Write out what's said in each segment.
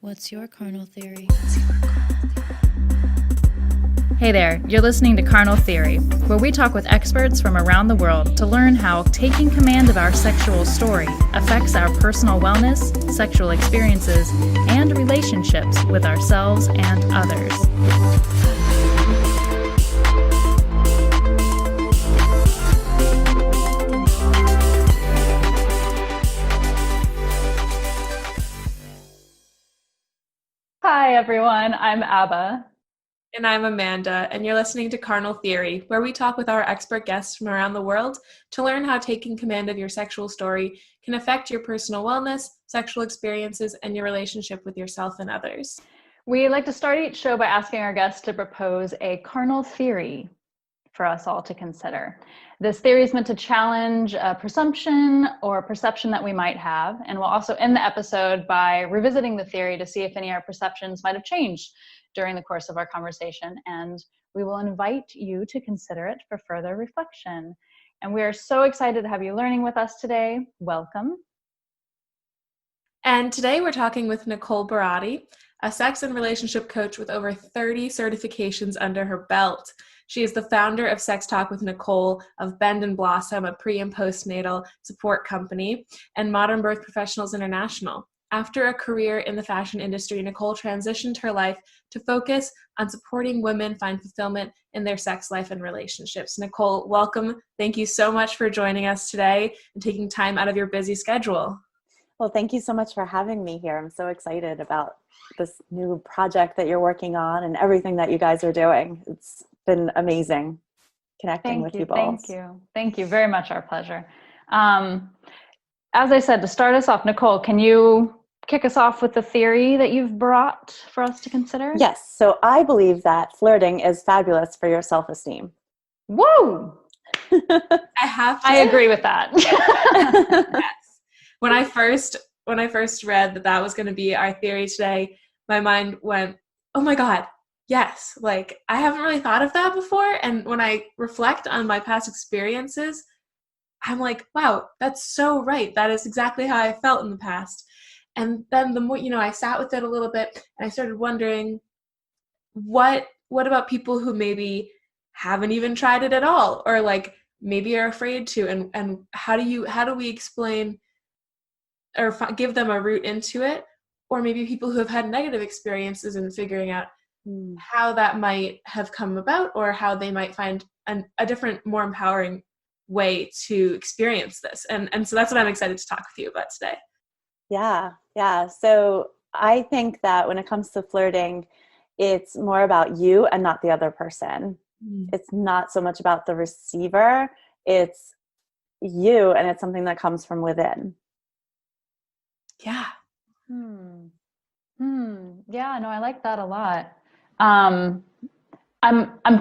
What's your carnal theory? Hey there, you're listening to Carnal Theory, where we talk with experts from around the world to learn how taking command of our sexual story affects our personal wellness, sexual experiences, and relationships with ourselves and others. Hi everyone, I'm Abba. And I'm Amanda, and you're listening to Carnal Theory, where we talk with our expert guests from around the world to learn how taking command of your sexual story can affect your personal wellness, sexual experiences, and your relationship with yourself and others. We like to start each show by asking our guests to propose a carnal theory for us all to consider. This theory is meant to challenge a presumption or perception that we might have, and we'll also end the episode by revisiting the theory to see if any of our perceptions might have changed during the course of our conversation, and we will invite you to consider it for further reflection. And we are so excited to have you learning with us today. Welcome. And today we're talking with Nicole Buratti, a sex and relationship coach with over 30 certifications under her belt. She is the founder of Sex Talk with Nicole, of Bend and Blossom, a pre- and postnatal support company, and Modern Birth Professionals International. After a career in the fashion industry, Nicole transitioned her life to focus on supporting women find fulfillment in their sex life and relationships. Nicole, welcome. Thank you so much for joining us today and taking time out of your busy schedule. Well, thank you so much for having me here. I'm so excited about this new project that you're working on and everything that you guys are doing. It's been amazing connecting with you both. Thank you very much. Our pleasure. As I said, to start us off, Nicole, can you kick us off with the theory that you've brought for us to consider? Yes. So I believe that flirting is fabulous for your self-esteem. Whoa! I agree with that. Yes. When I first read that was going to be our theory today, my mind went, oh my God, yes. Like, I haven't really thought of that before. And when I reflect on my past experiences, I'm like, wow, that's so right. That is exactly how I felt in the past. And then the more, I sat with it a little bit and I started wondering, what about people who maybe haven't even tried it at all, or like maybe are afraid to, and how do we explain or give them a route into it, or maybe people who have had negative experiences and figuring out how that might have come about, or how they might find a different, more empowering way to experience this. And so that's what I'm excited to talk with you about today. Yeah. So I think that when it comes to flirting, it's more about you and not the other person. It's not so much about the receiver. It's you, and it's something that comes from within. Yeah. Yeah, no, I like that a lot. I'm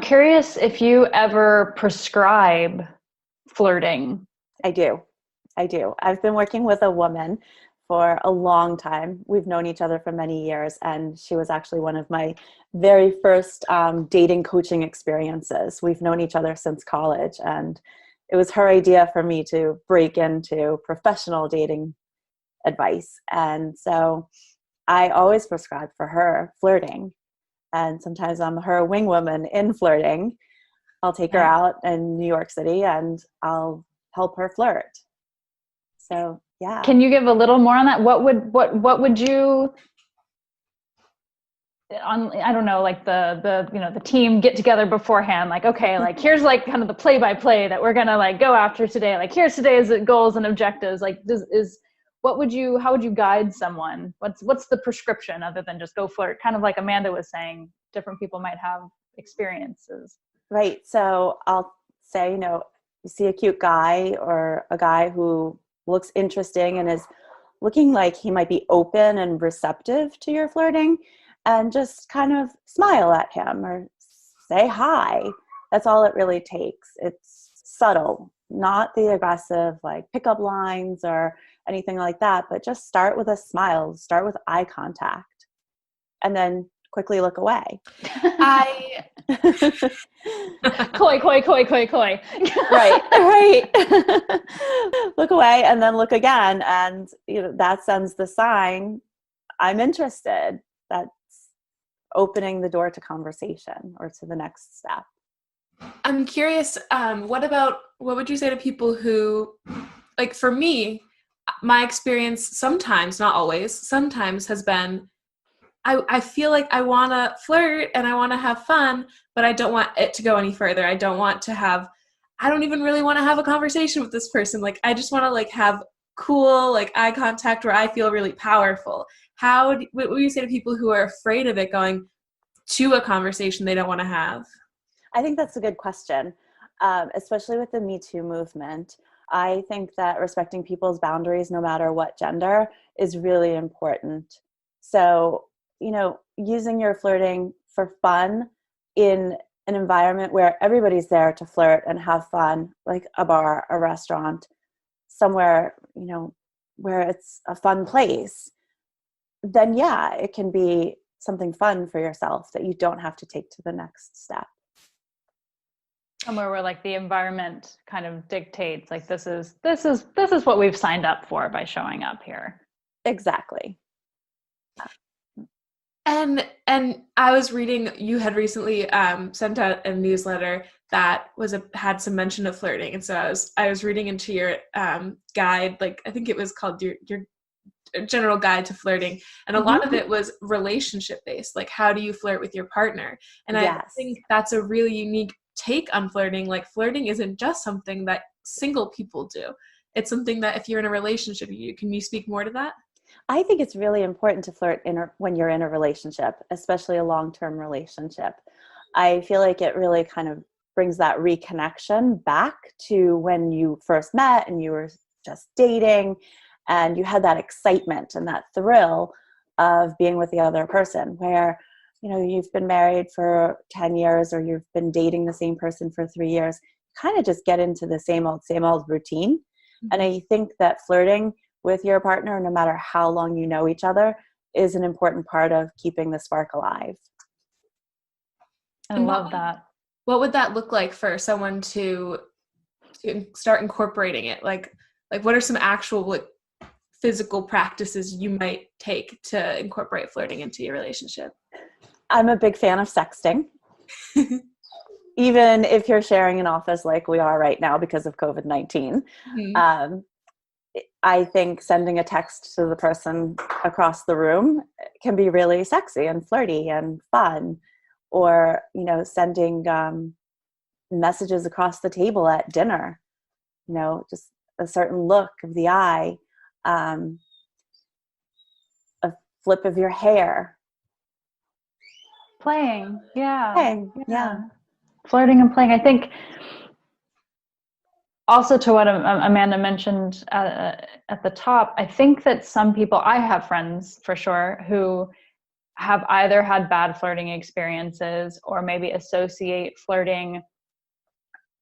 curious if you ever prescribe flirting. I do. I've been working with a woman for a long time. We've known each other for many years, and she was actually one of my very first dating coaching experiences. We've known each other since college, and it was her idea for me to break into professional dating advice. And so I always prescribe for her flirting, and sometimes I'm her wing woman in flirting. I'll take her out in New York City and I'll help her flirt. So yeah. Can you give a little more on that? What would you, I don't know, like the team get together beforehand, like, okay, like here's like kind of the play-by-play that we're gonna like go after today. Like here's today's goals and objectives. Like how would you guide someone? What's the prescription other than just go flirt? Kind of like Amanda was saying, different people might have experiences. Right. So I'll say, you see a cute guy or a guy who looks interesting and is looking like he might be open and receptive to your flirting, and just kind of smile at him or say hi. That's all it really takes. It's subtle, not the aggressive like pickup lines or anything like that, but just start with a smile, start with eye contact, and then quickly look away. Coy. Right. Look away and then look again. And that sends the sign, I'm interested. That's opening the door to conversation or to the next step. I'm curious, what would you say to people who, like for me, my experience sometimes, not always, sometimes has been, I feel like I want to flirt and I want to have fun, but I don't want it to go any further. I don't even really want to have a conversation with this person. Like, I just want to like have cool, like eye contact where I feel really powerful. What would you say to people who are afraid of it going to a conversation they don't want to have? I think that's a good question, especially with the Me Too movement. I think that respecting people's boundaries, no matter what gender, is really important. So, using your flirting for fun in an environment where everybody's there to flirt and have fun, like a bar, a restaurant, somewhere, where it's a fun place, then yeah, it can be something fun for yourself that you don't have to take to the next step. Somewhere where like the environment kind of dictates, like this is what we've signed up for by showing up here. Exactly. And I was reading, you had recently sent out a newsletter that had some mention of flirting, and so I was reading into your guide, like I think it was called your general guide to flirting, and a lot of it was relationship based, like how do you flirt with your partner? And yes. I think that's a really unique take on flirting. Like flirting isn't just something that single people do. It's something that if you're in a relationship, can you speak more to that? I think it's really important to flirt when you're in a relationship, especially a long-term relationship. I feel like it really kind of brings that reconnection back to when you first met and you were just dating and you had that excitement and that thrill of being with the other person, where you've been married for 10 years or you've been dating the same person for 3 years, kind of just get into the same old routine. Mm-hmm. And I think that flirting with your partner, no matter how long you know each other, is an important part of keeping the spark alive. I love that. What would that look like for someone to start incorporating it? Like what are some actual physical practices you might take to incorporate flirting into your relationship? I'm a big fan of sexting. Even if you're sharing an office like we are right now because of COVID-19. Mm-hmm. I think sending a text to the person across the room can be really sexy and flirty and fun. Or, sending messages across the table at dinner, just a certain look of the eye, a flip of your hair. Playing, yeah. Playing, yeah. Flirting and playing. I think also to what Amanda mentioned at the top, I think that some people, I have friends for sure, who have either had bad flirting experiences or maybe associate flirting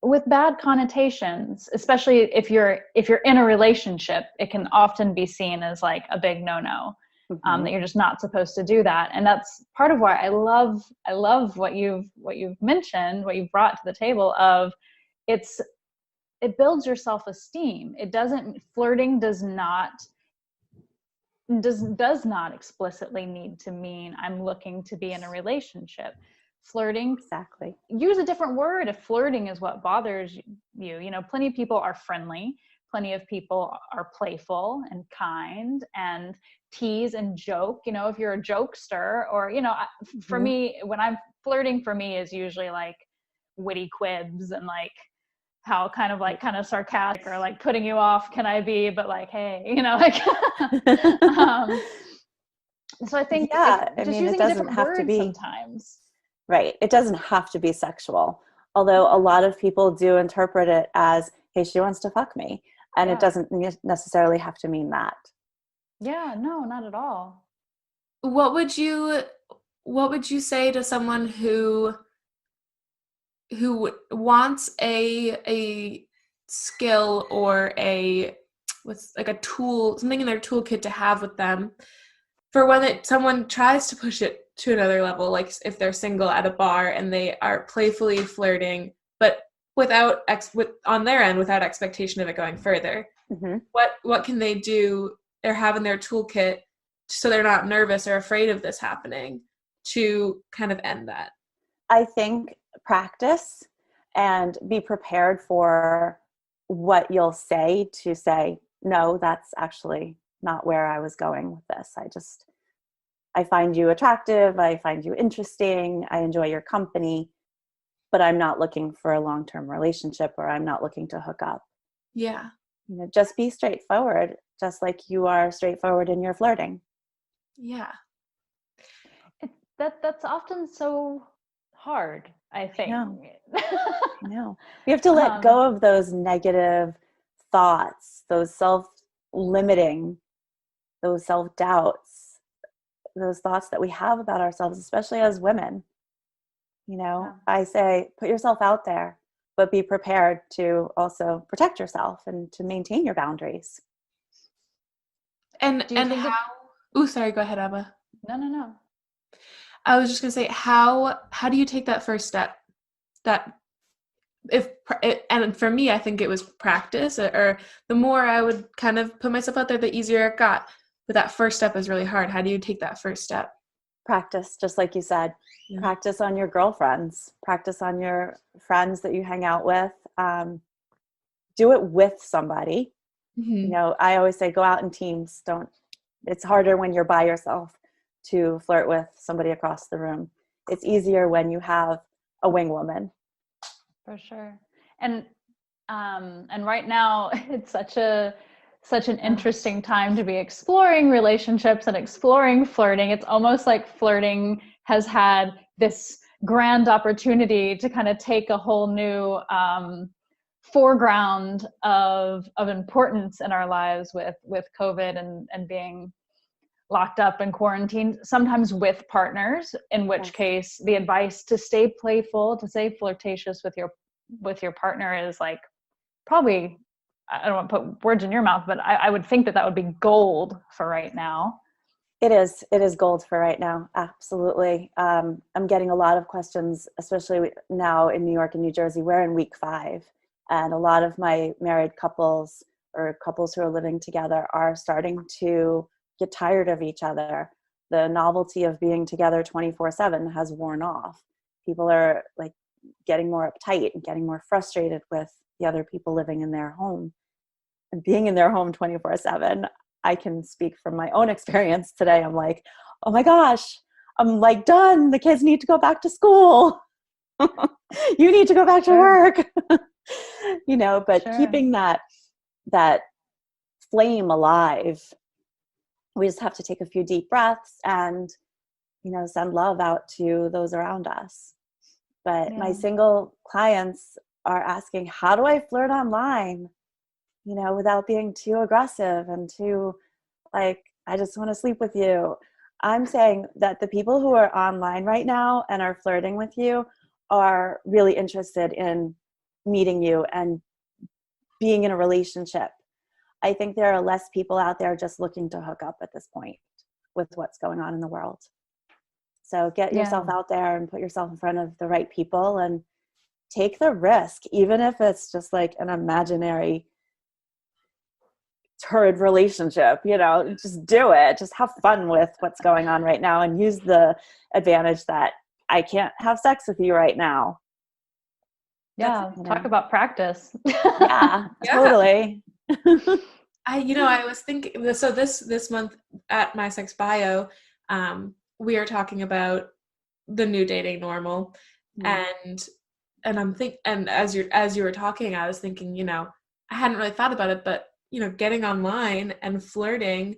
with bad connotations, especially if you're in a relationship. It can often be seen as like a big no-no, that you're just not supposed to do that. And that's part of why I love what you've mentioned, what you've brought to the table of it builds your self-esteem. Flirting does not explicitly need to mean I'm looking to be in a relationship. Flirting, exactly. Use a different word if flirting is what bothers you. Plenty of people are friendly. Plenty of people are playful and kind and tease and joke. If you're a jokester, or for me, when I'm flirting, for me is usually like witty quibs and like how kind of sarcastic or like putting you off can I be, but like, hey, so I think it doesn't have to be sometimes. Right. It doesn't have to be sexual. Although a lot of people do interpret it as, hey, she wants to fuck me. And It doesn't necessarily have to mean that. Yeah, no, not at all. What would you say to someone who wants a skill or what's like a tool, something in their toolkit to have with them for when someone tries to push it to another level, like if they're single at a bar and they are playfully flirting, but on their end without expectation of it going further. Mm-hmm. What can they do or have in their toolkit so they're not nervous or afraid of this happening to kind of end that? I think practice and be prepared for what you'll say to say, no, that's actually not where I was going with this. I find you attractive. I find you interesting. I enjoy your company, but I'm not looking for a long-term relationship, or I'm not looking to hook up. Yeah. Just be straightforward, just like you are straightforward in your flirting. Yeah. That's often so hard, I think. I know. We have to let go of those negative thoughts, those self-limiting, those self-doubts, those thoughts that we have about ourselves, especially as women. I say, put yourself out there, but be prepared to also protect yourself and to maintain your boundaries. And how? Oh, sorry. Go ahead, Abba. No. I was just gonna say, how do you take that first step? And for me, I think it was practice, or the more I would kind of put myself out there, the easier it got. But that first step is really hard. How do you take that first step? Practice, just like you said. Yeah. Practice on your girlfriends. Practice on your friends that you hang out with. Do it with somebody. Mm-hmm. I always say go out in teams. It's harder when you're by yourself to flirt with somebody across the room. It's easier when you have a wing woman. For sure. And right now it's such an interesting time to be exploring relationships and exploring flirting. It's almost like flirting has had this grand opportunity to kind of take a whole new foreground of importance in our lives with COVID and being locked up and quarantined, sometimes with partners, in which case the advice to stay playful, to stay flirtatious with your partner is like, probably, I don't want to put words in your mouth, but I would think that would be gold for right now. It is gold for right now. Absolutely. I'm getting a lot of questions, especially now in New York and New Jersey. We're in week 5, and a lot of my married couples or couples who are living together are starting to get tired of each other. The novelty of being together 24/7 has worn off. People are like getting more uptight and getting more frustrated with the other people living in their home and being in their home 24/7. I can speak from my own experience today. I'm like, oh my gosh, I'm like done. The kids need to go back to school. You need to go back to work. But keeping that flame alive, we just have to take a few deep breaths and, send love out to those around us. But my single clients are asking, how do I flirt online, without being too aggressive and too like, I just want to sleep with you. I'm saying that the people who are online right now and are flirting with you are really interested in meeting you and being in a relationship. I think there are less people out there just looking to hook up at this point with what's going on in the world. So get yourself out there and put yourself in front of the right people and take the risk, even if it's just like an imaginary turd relationship, just do it. Just have fun with what's going on right now and use the advantage that I can't have sex with you right now. Yeah. Talk about practice. Yeah, totally. I was thinking, so this month at My Sex Bio, we are talking about the new dating normal. And as you were talking, I was thinking, I hadn't really thought about it, but getting online and flirting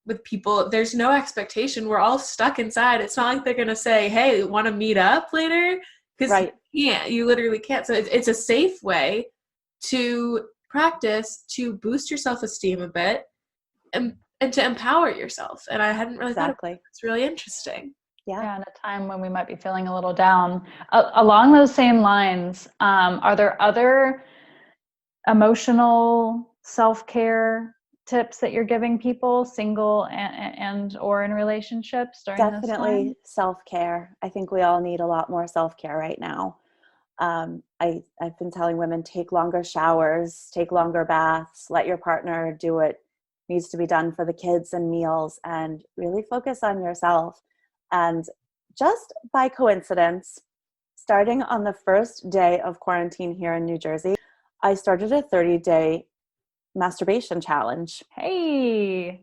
with people, there's no expectation. We're all stuck inside. It's not like they're going to say, hey, want to meet up later? Because you literally can't. So it's a safe way to practice to boost your self-esteem a bit and to empower yourself. And I hadn't really thought about it. It's really interesting. Yeah, in a time when we might be feeling a little down. Along those same lines, are there other emotional self-care tips that you're giving people, single and or in relationships during this time? Definitely self-care. I think we all need a lot more self-care right now. I've been telling women, take longer showers, take longer baths, let your partner do it needs to be done for the kids and meals, and really focus on yourself. And just by coincidence, starting on the first day of quarantine here in New Jersey, I started a 30-day masturbation challenge. Hey.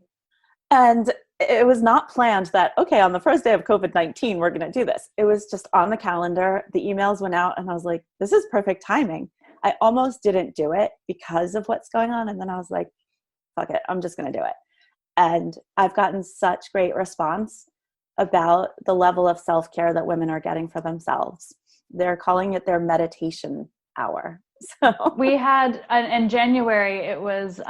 And it was not planned that, okay, on the first day of COVID-19, we're going to do this. It was just on the calendar. The emails went out and I was like, this is perfect timing. I almost didn't do it because of what's going on. And then I was like, fuck it, I'm just going to do it. And I've gotten such great response about the level of self-care that women are getting for themselves. They're calling it their meditation hour. So we had in January, it was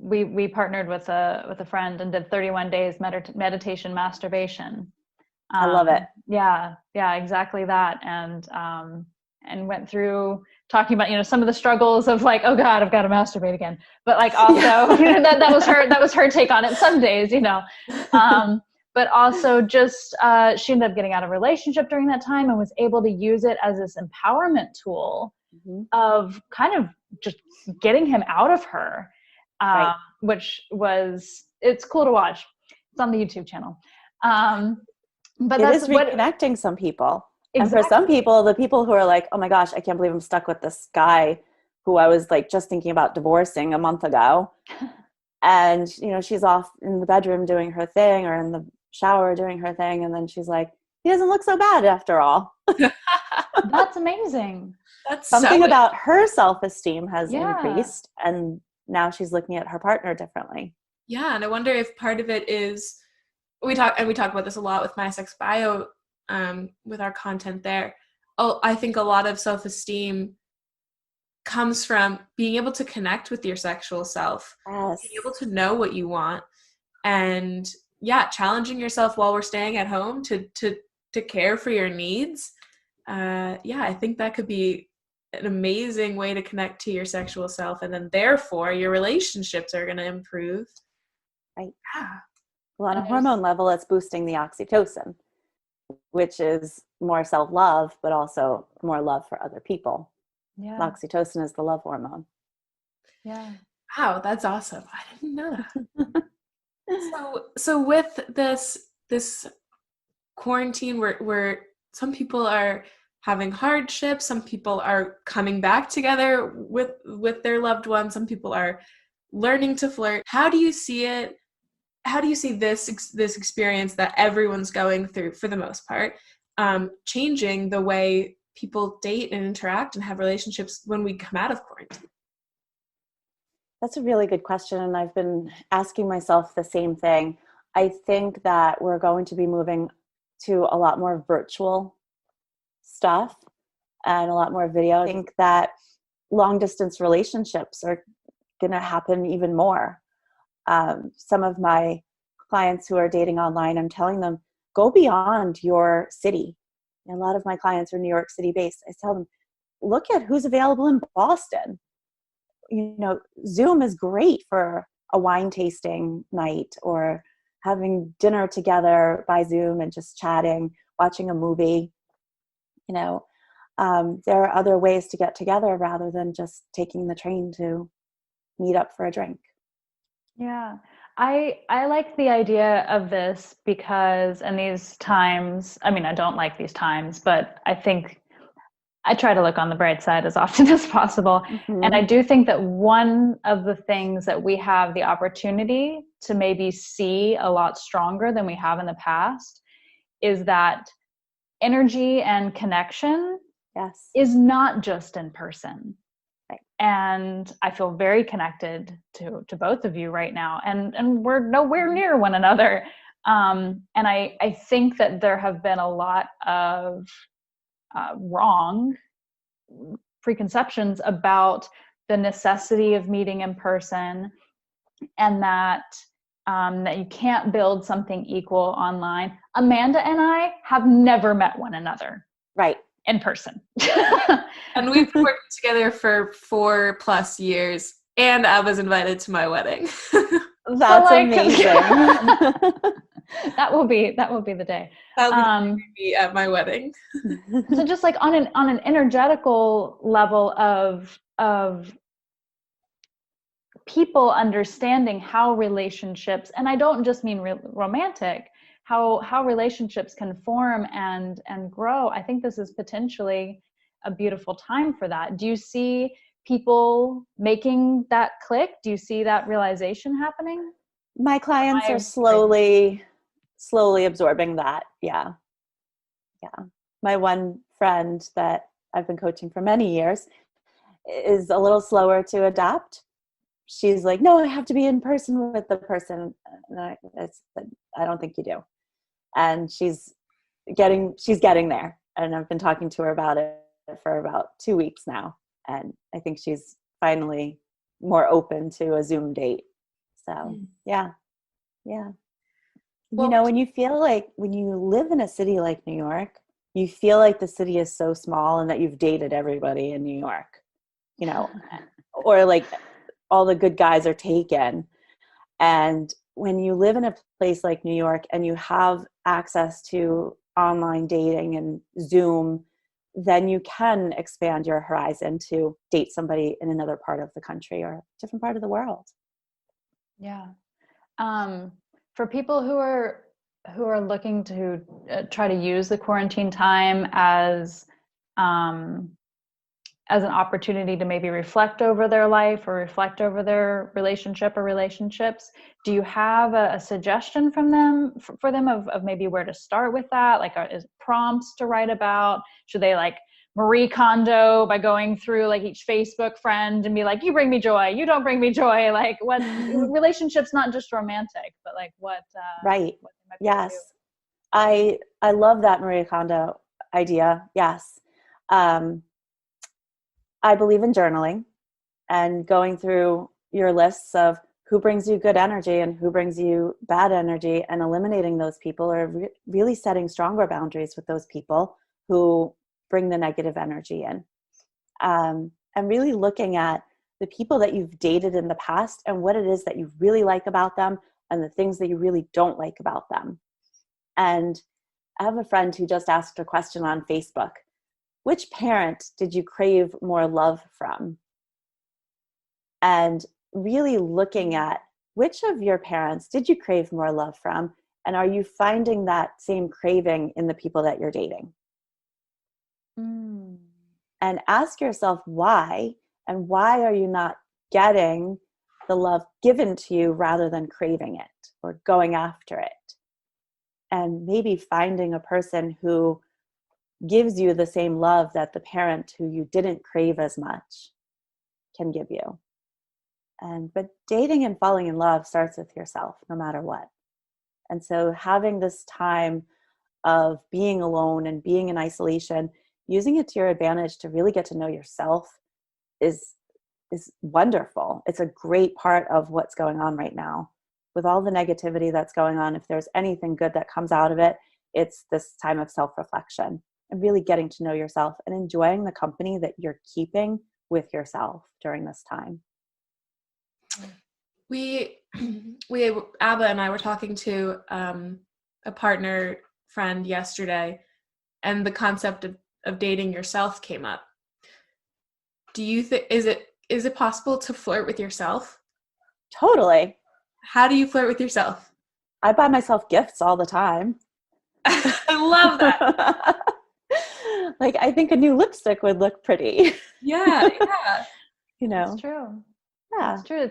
we partnered with a friend and did 31 days meditation masturbation. I love it. Yeah, exactly that. And went through talking about, some of the struggles of like, oh God, I've got to masturbate again. But like also, that was her take on it some days, but also just, she ended up getting out of a relationship during that time and was able to use it as this empowerment tool of kind of just getting him out of her, right. which it's cool to watch. It's on the YouTube channel. But it is reconnecting some people. Exactly. And for some people, the people who are like, oh my gosh, I can't believe I'm stuck with this guy who I was like just thinking about divorcing a month ago. And, she's off in the bedroom doing her thing or in the shower doing her thing. And then she's like, he doesn't look so bad after all. That's amazing. That's something about her self-esteem has increased. And now she's looking at her partner differently. Yeah. And I wonder if part of it is, we talk about this a lot with My Sex Bio, with our content there. I think a lot of self-esteem comes from being able to connect with your sexual self, yes. being able to know what you want, and challenging yourself while we're staying at home to care for your needs. I think that could be an amazing way to connect to your sexual self, and then therefore your relationships are going to improve. Right. Yeah. Well, on a hormone level, it's boosting the oxytocin, which is more self-love, but also more love for other people. Yeah. Oxytocin is the love hormone. Yeah. Wow, that's awesome. I didn't know that. So with this quarantine where some people are having hardships, some people are coming back together with their loved ones, some people are learning to flirt. How do you see it? How do you see this experience that everyone's going through, for the most part, changing the way people date and interact and have relationships when we come out of quarantine? That's a really good question, and I've been asking myself the same thing. I think that we're going to be moving to a lot more virtual stuff and a lot more video. I think that long-distance relationships are going to happen even more. Some of my clients who are dating online, I'm telling them, go beyond your city. And a lot of my clients are New York City based. I tell them, look at who's available in Boston. Zoom is great for a wine tasting night or having dinner together by Zoom and just chatting, watching a movie. There are other ways to get together rather than just taking the train to meet up for a drink. Yeah, I like the idea of this because in these times, I mean, I don't like these times, but I think I try to look on the bright side as often as possible. Mm-hmm. And I do think that one of the things that we have the opportunity to maybe see a lot stronger than we have in the past is that energy and connection is not just in person. Right. And I feel very connected to both of you right now. And we're nowhere near one another. And I think that there have been a lot of wrong preconceptions about the necessity of meeting in person, and that you can't build something equal online. Amanda and I have never met one another. Right. In person. And we've been working together for 4+ years, and I was invited to my wedding. That's amazing. That will be the day. That will be at my wedding. So just like on an energetical level of people understanding how relationships, and I don't just mean romantic, how relationships can form and grow. I think this is potentially a beautiful time for that. Do you see people making that click? Do you see that realization happening? My clients are slowly absorbing that. Yeah. My one friend that I've been coaching for many years is a little slower to adapt. She's like, no, I have to be in person with the person. And I don't think you do. And she's getting there. And I've been talking to her about it for about 2 weeks now. And I think she's finally more open to a Zoom date. So yeah. Well, when you feel like, when you live in a city like New York, you feel like the city is so small and that you've dated everybody in New York, or like all the good guys are taken. And when you live in a place like New York and you have access to online dating and Zoom, then you can expand your horizon to date somebody in another part of the country or a different part of the world. Yeah. For people who are looking to try to use the quarantine time as an opportunity to maybe reflect over their life or reflect over their relationship or relationships, do you have a suggestion from them for them of maybe where to start with that? Like, is prompts to write about? Should they like Marie Kondo by going through like each Facebook friend and be like, you bring me joy, you don't bring me joy? Like, what relationships, not just romantic, but like what? Right. What they might be Yes. I love that Marie Kondo idea. Yes. I believe in journaling and going through your lists of who brings you good energy and who brings you bad energy, and eliminating those people, or really setting stronger boundaries with those people who bring the negative energy in. And really looking at the people that you've dated in the past and what it is that you really like about them and the things that you really don't like about them. And I have a friend who just asked a question on Facebook. Which parent did you crave more love from? And really looking at which of your parents did you crave more love from? And are you finding that same craving in the people that you're dating? And ask yourself why, and why are you not getting the love given to you rather than craving it or going after it? And maybe finding a person who gives you the same love that the parent who you didn't crave as much can give you. But dating and falling in love starts with yourself, no matter what. And so having this time of being alone and being in isolation, using it to your advantage to really get to know yourself is wonderful. It's a great part of what's going on right now. With all the negativity that's going on, if there's anything good that comes out of it, it's this time of self-reflection and really getting to know yourself and enjoying the company that you're keeping with yourself during this time. We Abba and I were talking to a partner friend yesterday, and the concept of dating yourself came up. Do you think is it possible to flirt with yourself? Totally. How do you flirt with yourself? I buy myself gifts all the time. I love that. Like, I think a new lipstick would look pretty. Yeah. It's true. Yeah, it's true.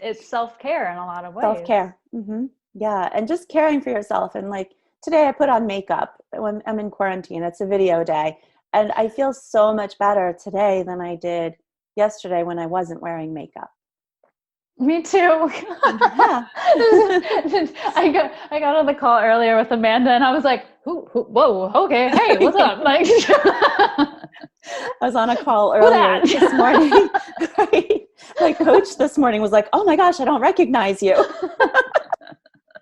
It's self-care in a lot of ways. Self-care. Yeah, and just caring for yourself. And like today, I put on makeup when I'm in quarantine. It's a video day, and I feel so much better today than I did yesterday when I wasn't wearing makeup. Me too. Yeah. I got on the call earlier with Amanda, and I was like, whoa, okay, hey, what's up? Like, I was on a call earlier this morning. My coach this morning was like, oh my gosh, I don't recognize you.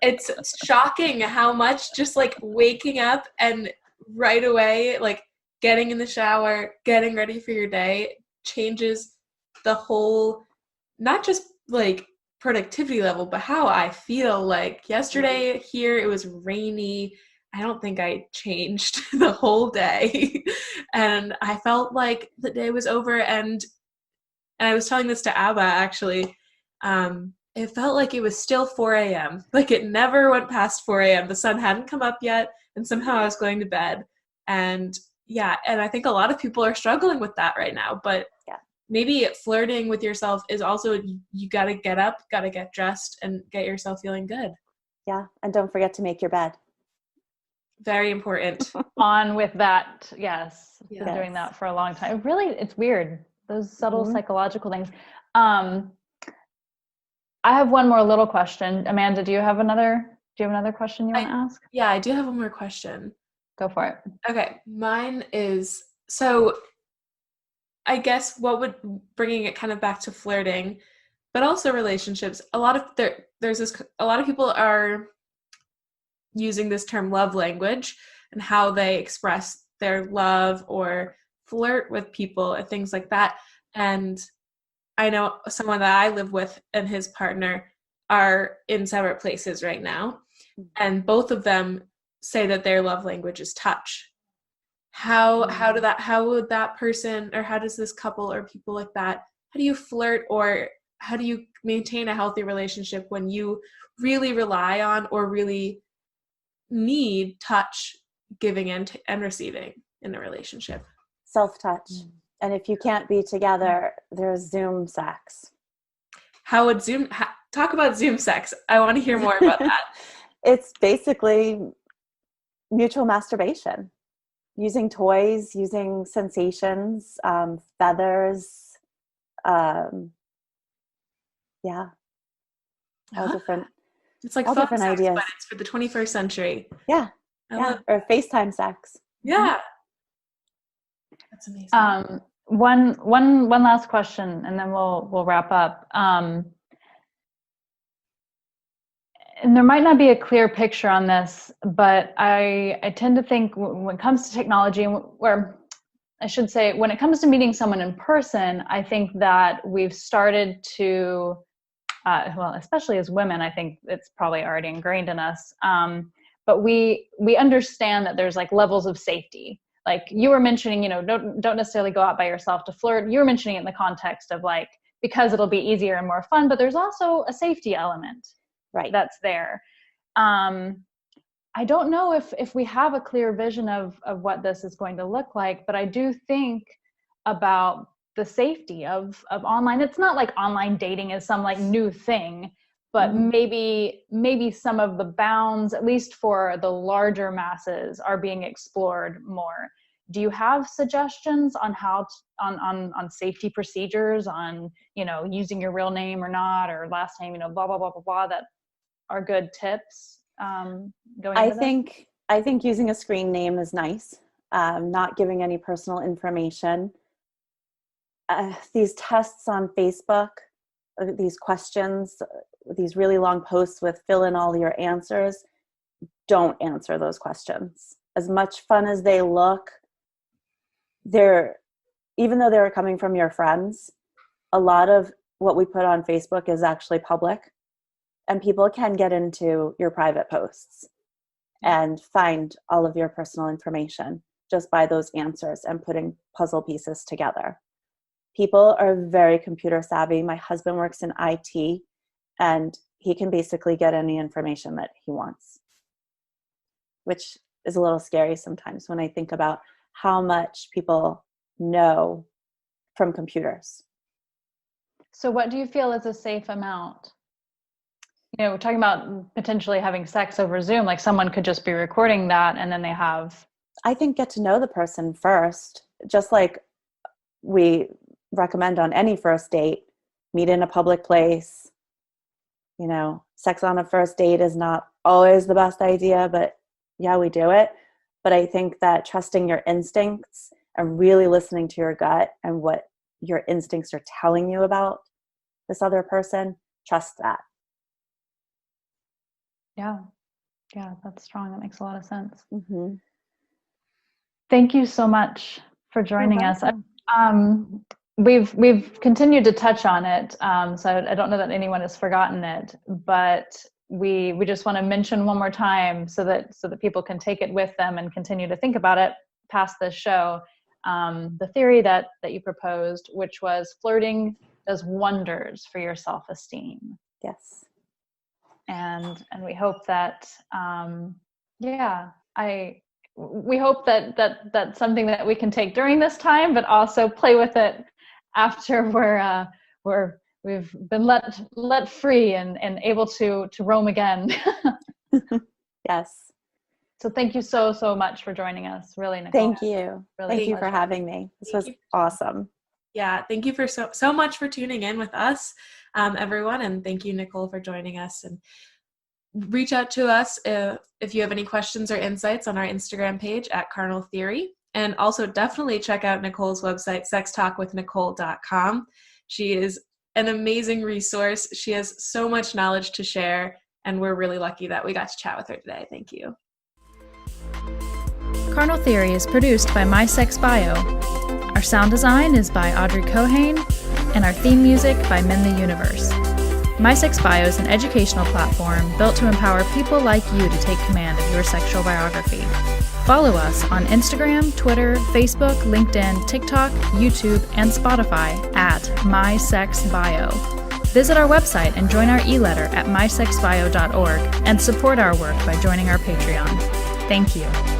It's shocking how much just like waking up and right away, like getting in the shower, getting ready for your day changes the whole, not just like productivity level, but how I feel. Like yesterday here, it was rainy. I don't think I changed the whole day. And I felt like the day was over. And I was telling this to Abba, actually. it felt like it was still 4 a.m. Like it never went past 4 a.m. The sun hadn't come up yet, and somehow I was going to bed. And yeah, and I think a lot of people are struggling with that right now. But yeah, maybe flirting with yourself is also, you got to get up, got to get dressed, and get yourself feeling good. Yeah, and don't forget to make your bed. Very important. On with that, yes. Yes. Been doing that for a long time. Really, it's weird. Those subtle psychological things. I have one more little question. Amanda, do you have another question you want to ask? Yeah, I do have one more question. Go for it. Okay, mine is, so I guess bringing it kind of back to flirting, but also relationships. A lot of people are using this term love language and how they express their love or flirt with people and things like that. And I know someone that I live with and his partner are in separate places right now, and both of them say that their love language is touch. How would that person, or how does this couple or people like that, how do you flirt, or how do you maintain a healthy relationship when you really rely on or really need touch, giving and receiving in a relationship? Self-touch. And if you can't be together, there's Zoom sex. How would talk about Zoom sex? I want to hear more about that. It's basically mutual masturbation, using toys, using sensations, feathers, yeah, all different. It's like all phone different sex, ideas. but it's for the 21st century. Yeah, or FaceTime sex. Yeah, that's amazing. One last question, and then we'll wrap up. And there might not be a clear picture on this, but I tend to think when it comes to technology, or I should say, when it comes to meeting someone in person, I think that we've started to, well, especially as women, I think it's probably already ingrained in us. But we understand that there's like levels of safety. Like you were mentioning, don't necessarily go out by yourself to flirt. You were mentioning it in the context of like, because it'll be easier and more fun, but there's also a safety element. Right. That's there. I don't know if we have a clear vision of what this is going to look like, but I do think about the safety of online. It's not like online dating is some like new thing, but maybe some of the bounds, at least for the larger masses, are being explored more. Do you have suggestions on how on safety procedures, on using your real name or not, or last name, blah blah blah blah blah, that are good tips going into I think using a screen name is nice. Not giving any personal information. These tests on Facebook, these questions, these really long posts with fill in all your answers, don't answer those questions. As much fun as they look, even though they're coming from your friends, a lot of what we put on Facebook is actually public. And people can get into your private posts and find all of your personal information just by those answers and putting puzzle pieces together. People are very computer savvy. My husband works in IT, and he can basically get any information that he wants, which is a little scary sometimes when I think about how much people know from computers. So what do you feel is a safe amount? We're talking about potentially having sex over Zoom, like someone could just be recording that and then they have... I think get to know the person first, just like we recommend on any first date. Meet in a public place. Sex on a first date is not always the best idea, but yeah, we do it. But I think that trusting your instincts and really listening to your gut and what your instincts are telling you about this other person, trust that. Yeah, that's strong. That makes a lot of sense. Mm-hmm. Thank you so much for joining us. We've continued to touch on it, so I don't know that anyone has forgotten it, but we just want to mention one more time so that people can take it with them and continue to think about it past this show. The theory that you proposed, which was flirting does wonders for your self-esteem. Yes. And we hope that, we hope that that's something that we can take during this time, but also play with it after we've been let free and able to roam again. Yes. So thank you so much for joining us. Really, Nicole. Thank you. Really Thank you for having me. This was awesome. Yeah, thank you for so much for tuning in with us, everyone, and thank you, Nicole, for joining us. And reach out to us if you have any questions or insights on our Instagram page at Carnal Theory. And also definitely check out Nicole's website, sextalkwithnicole.com. She is an amazing resource. She has so much knowledge to share, and we're really lucky that we got to chat with her today. Thank you. Carnal Theory is produced by MySexBio. Our sound design is by Audrey Cohane, and our theme music by Men the Universe. MySexBio is an educational platform built to empower people like you to take command of your sexual biography. Follow us on Instagram, Twitter, Facebook, LinkedIn, TikTok, YouTube, and Spotify at MySexBio. Visit our website and join our e-letter at mysexbio.org and support our work by joining our Patreon. Thank you.